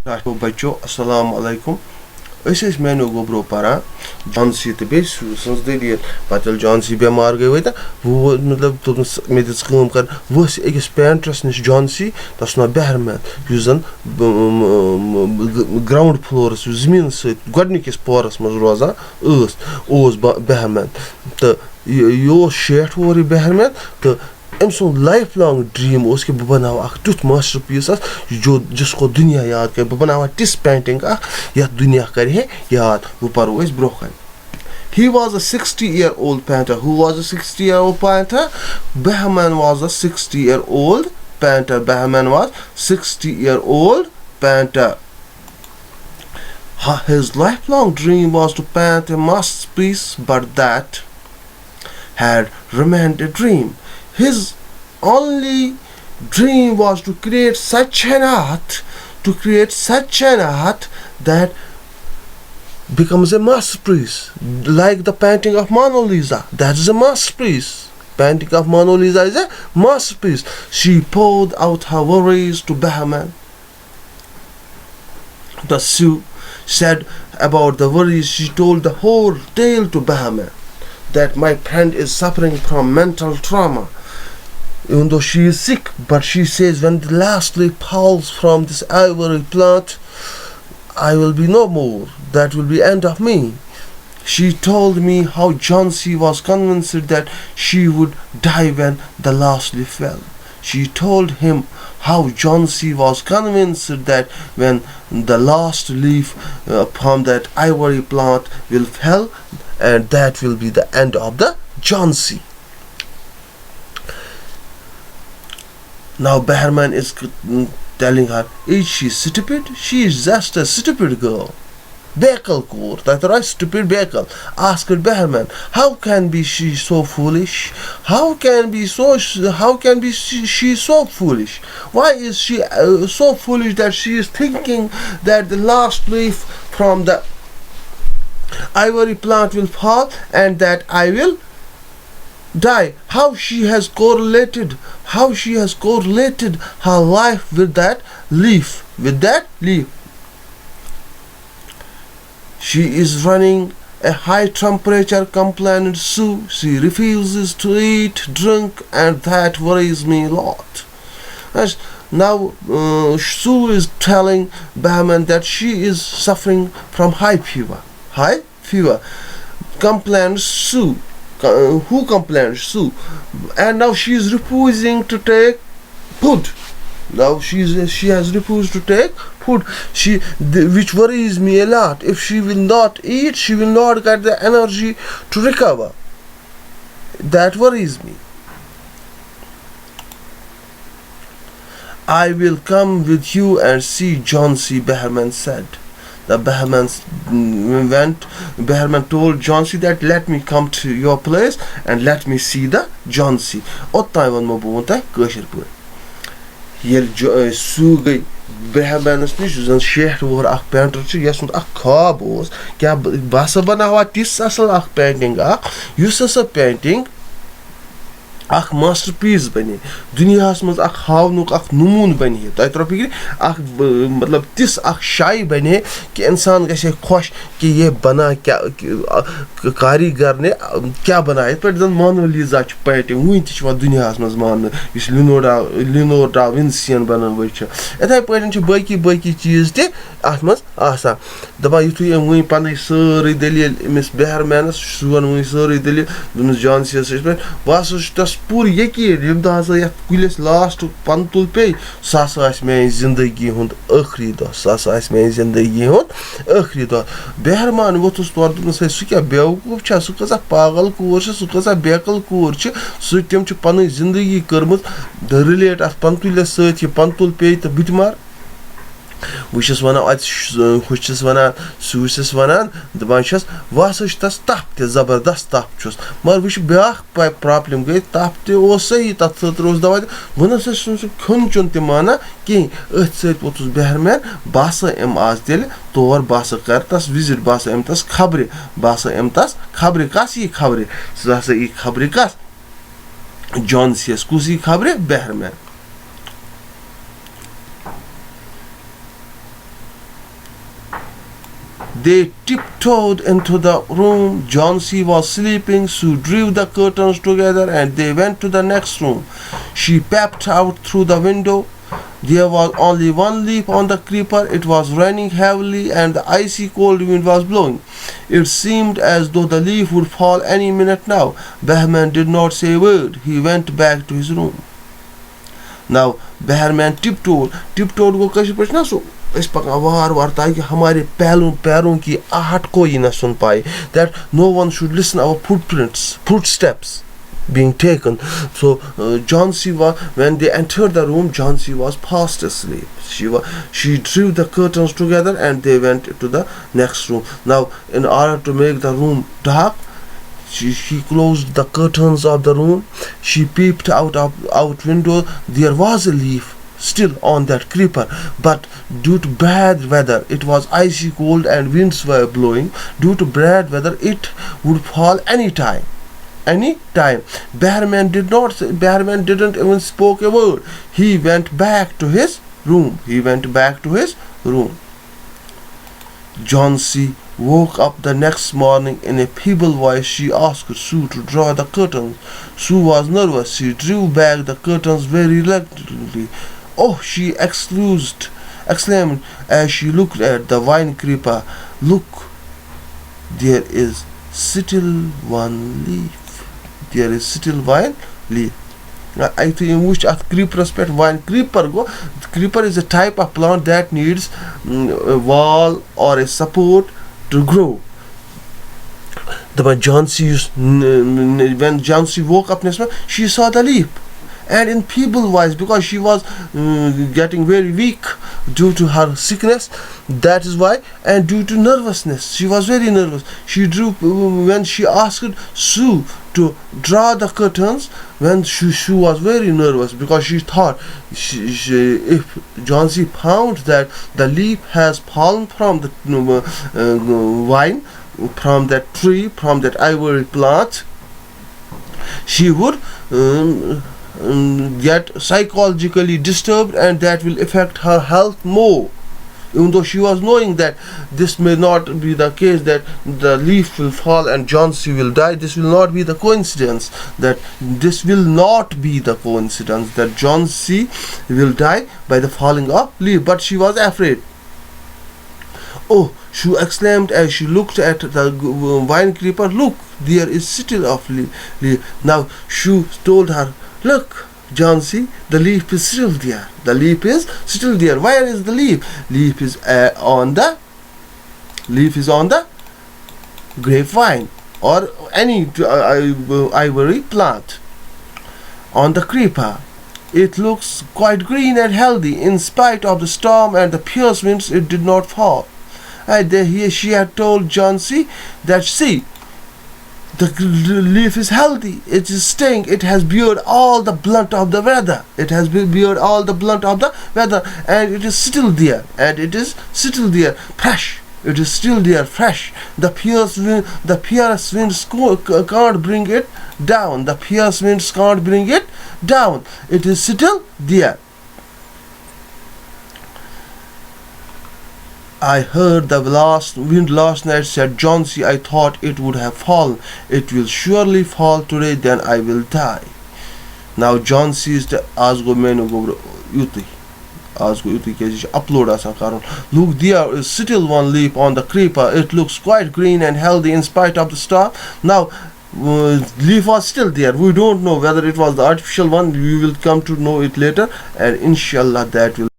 बच्चों अस्सलाम वालेकुम मेनू गोब्रो पारा जॉन्सी तो बे सज दलील पे जॉन्सी बेमार गई तो वो मतलब दोपस मे दिस कर वस अकिस पेंटरस नश जॉन्सी तस ना बेहरमैन जन ग्राउंड फ्लोरस जमीन सदनिकिस पोरस मज रोजान बेहरमैन तो यह 60 वोर बेहरमैन तो अम सुन लाइफ लॉन्ग ड्रीम कि बह बनाव तुथ मास्टर पीस जो जिसको दुनिया याद कर बह बनाव तिस पेंटिंग यथ दुनिया कर याद वो परो bro He was a 60-year-old painter. Who was a 60-year-old painter? Behrman was a 60-year-old painter. Behrman was 60-year-old painter. His lifelong dream was to paint a masterpiece, but that had remained a dream. His only dream was to create such an art, that becomes a masterpiece, like the painting of Mona Lisa. That is a masterpiece. Painting of Mona Lisa is a masterpiece. She poured out her worries to Behrman. The Sue said about the worries. She told the whole tale to Behrman, that my friend is suffering from mental trauma. Even though she is sick, but she says, when the last leaf falls from this ivory plant, I will be no more. That will be end of me. She told me how Jhansi was convinced that she would die when the last leaf fell. She told him how Jhansi was convinced that when the last leaf from that ivory plant will fall, and that will be the end of the Jhansi. Now Behrman is telling her, is she stupid? She is just a stupid girl. Bekel koor, that right, stupid Bekel. Asked Behrman, how can be she so foolish? How can be she so foolish? Why is she so foolish that she is thinking that the last leaf from the ivory plant will fall and that I will die? How she has correlated her life with that leaf. She is running a high temperature, complained Sue. She refuses to eat, drink, and that worries me a lot. Now Sue is telling Behrman that she is suffering from high fever. Complained Sue. Who complained? Sue. And now she is refusing to take food. Now she has refused to take food. Which worries me a lot. If she will not eat, she will not get the energy to recover. That worries me. I will come with you and see Jhansi, Behrman said. Behrman told Jhansi that let me come to your place and let me see the Jhansi. Ottay von mo buvunta kashir pur. Yel Sue gay Behrman's nish zan 60 vor akh painter ch yasund akh khab os kya basa banawa tis asal akh painting yus asa painting अख masterpiece बने दुनिया मज अख हावनुक अख नमून बने तय तर फिक्र अख मतलब तिस अख शाई बने कि इंसान गसे खुश कि ये बना क्या कारीगर ने क्या बनाया पे जन मोना लिसा च पेंटिंग वन ति दुनिया मज मान इस लियोनार्डो डा विंसी बनन व इथे पे बाकी चीज ते अथ मज आसा दबा युथु वन पन सारी दलील इमिस बेहरमैनस सुन वन सारी दलील दुनिस जॉन्सी पे बस तस पूर यकीन यम दह ये कुलिस लास्ट पंतुल पे सह मे जिंदगी हुंद आखरी दह सह मे जिंदगी हुंद आखरी दह बेहरमान वोथुस तौर दोपस सह क्या बेवकूफ सह कसा पागल कोर सह कसा बेकल कोर तम पन जिंदगी कर्म रिलेट अत पंतुलस सत पंतुल पे तो बुत मार वह वन हुस वन सूस वन दपान वह तस तप त जबरदस्त तप मगर वह ब्या प्रॉब्लम गई तप तो सही तथ सर दवा वन खोन चुन त माना कहें अथ सोतुस बेहरमैन बह अम आज तेल तौर बह कर तस विजिट बह अम तस खबर बह अम तस खबर कस यी खबर सह यी खबर कस जॉन्सी कुस यी खबर? Behrman. They tiptoed into the room. Johnsy was sleeping. Sue drew the curtains together and they went to the next room. She peeped out through the window. There was only one leaf on the creeper. It was raining heavily and the icy cold wind was blowing. It seemed as though the leaf would fall any minute now. Bahman did not say a word. He went back to his room. Now Bahman tiptoed. Tiptoed को कैसे पूछना सो इस पका वार वार ताकि हमारे पैरों की आहट को ही न सुन पाए. That no one should listen our footsteps being taken. So Johnsy was, when they entered the room, Johnsy was fast asleep. She drew the curtains together and they went to the next room. Now, in order to make the room dark, she closed the curtains of the room. She peeped out window. There was a leaf still on that creeper, but due to bad weather, it was icy cold and winds were blowing. Due to bad weather, it would fall any time. Bahman didn't even spoke a word. He went back to his room. Johnsy woke up the next morning. In a feeble voice, she asked Sue to draw the curtains. Sue was nervous. She drew back the curtains very reluctantly. "Oh," she exclaimed as she looked at the vine creeper. "Look, there is still one leaf. There is still one leaf." I think which at creeper respect vine creeper go. Creeper is a type of plant that needs a wall or a support to grow. When Johnsy woke up next morning, she saw the leaf. And in feeble voice, because she was getting very weak due to her sickness, that is why, and due to nervousness, she was very nervous. When she asked Sue to draw the curtains, when she was very nervous, because she thought if Johnsy found that the leaf has fallen from the vine, from that tree, from that ivory plant, she would get psychologically disturbed, and that will affect her health more. Even though she was knowing that this may not be the case, that the leaf will fall and Johnsy will die, this will not be the coincidence that Johnsy will die by the falling of leaf. But she was afraid. "Oh," she exclaimed as she looked at the vine creeper, "Look, there is still a leaf." Now she told her, "Look, Johnsy, the leaf is still there. The leaf is still there. Where is the leaf? Leaf is on the grapevine or any ivory plant. On the creeper, it looks quite green and healthy. In spite of the storm and the fierce winds, it did not fall." And she had told Johnsy that, "See, the leaf is healthy. It is staying. It has beared all the blunt of the weather. And it is still there. Fresh. It is still there, fresh. The fierce winds can't bring it down. It is still there." "I heard the wind last night," said Johnsy. "I thought it would have fallen. It will surely fall today, then I will die." Now Johnsy is the upload asan. "Look, there is still one leaf on the creeper. It looks quite green and healthy in spite of the storm." Now leaf was still there. We don't know whether it was the artificial one. We will come to know it later, and inshallah that will